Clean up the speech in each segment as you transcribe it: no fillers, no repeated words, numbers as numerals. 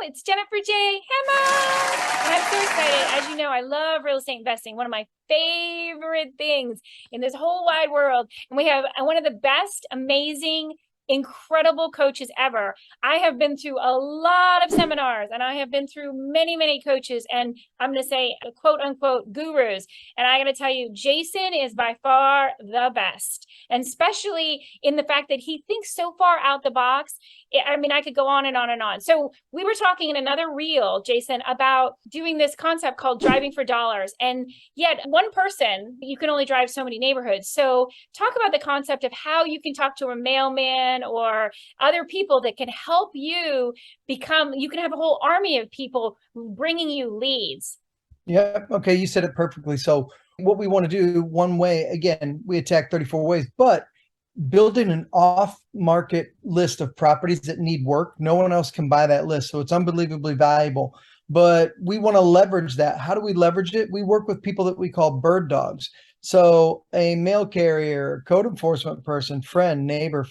It's Jennifer J. Hammond. And I'm so excited. As you know, I love real estate investing, one of my favorite things in this whole wide world. And we have one of the best, amazing, incredible coaches ever. I have been through a lot of seminars and I have been through many, many coaches, and I'm going to say quote unquote gurus. And I got to tell you, Jason is by far the best, and especially in the fact that he thinks so far out the box. I mean, I could go on and on and on. So we were talking in another reel, Jason, about doing this concept called driving for dollars. And yet one person, you can only drive so many neighborhoods. So talk about the concept of how you can talk to a mailman or other people that can help you become, you can have a whole army of people bringing you leads. Yeah. Okay. You said it perfectly. So what we want to do, one way, again, we attack 34 ways, but building an off-market list of properties that need work. No one else can buy that list. So it's unbelievably valuable, but we want to leverage that. How do we leverage it? We work with people that we call bird dogs. So a mail carrier, code enforcement person, friend, neighbor,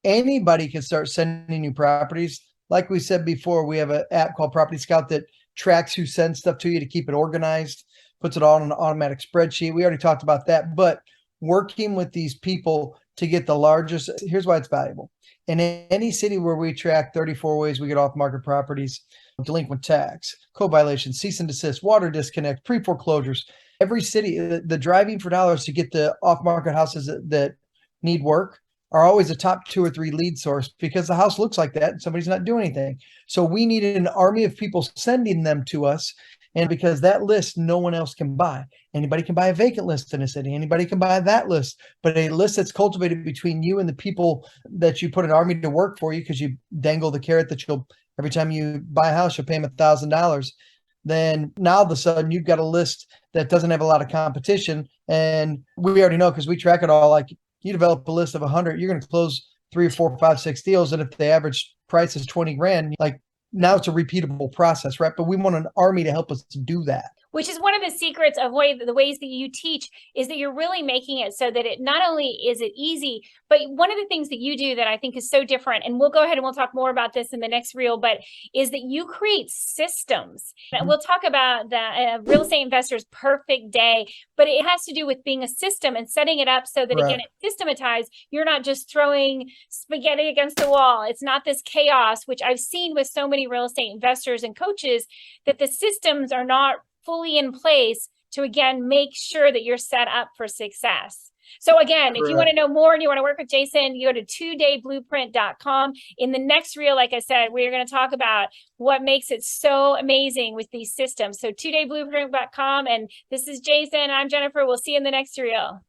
anybody can start sending you properties. Like we said before, we have an app called Property Scout that tracks who sends stuff to you to keep it organized, puts it all in an automatic spreadsheet. We already talked about that, but working with these people to get the largest, here's why it's valuable. In any city where we track 34 ways we get off market properties, delinquent tax, code violations, cease and desist, water disconnect, pre-foreclosures, every city, the driving for dollars to get the off market houses that need work are always a top 2 or 3 lead source, because the house looks like that and somebody's not doing anything. So we need an army of people sending them to us. And because that list, no one else can buy. Anybody can buy a vacant list in a city. Anybody can buy that list. But a list that's cultivated between you and the people that you put an army to work for you, because you dangle the carrot that you'll, every time you buy a house, you'll pay them $1,000. Then now all of a sudden you've got a list that doesn't have a lot of competition. And we already know, because we track it all, like you develop a list of 100, you're going to close 3 or 4, 5, 6 deals. And if the average price is 20 grand, like, now it's a repeatable process, right? But we want an army to help us to do that. Which is one of the secrets of the ways that you teach, is that you're really making it so that it not only is it easy, but one of the things that you do that I think is so different, and we'll go ahead and we'll talk more about this in the next reel, but is that you create systems. Mm-hmm. We'll talk about the real estate investor's perfect day, but it has to do with being a system and setting it up so that, right, again, it's systematized. You're not just throwing spaghetti against the wall. It's not this chaos, which I've seen with so many real estate investors and coaches, that the systems are not fully in place to, again, make sure that you're set up for success. So again, if you want to know more and you want to work with Jason, you go to 2dayblueprint.com. In the next reel, like I said, we're going to talk about what makes it so amazing with these systems. So 2dayblueprint.com. And this is Jason. I'm Jennifer. We'll see you in the next reel.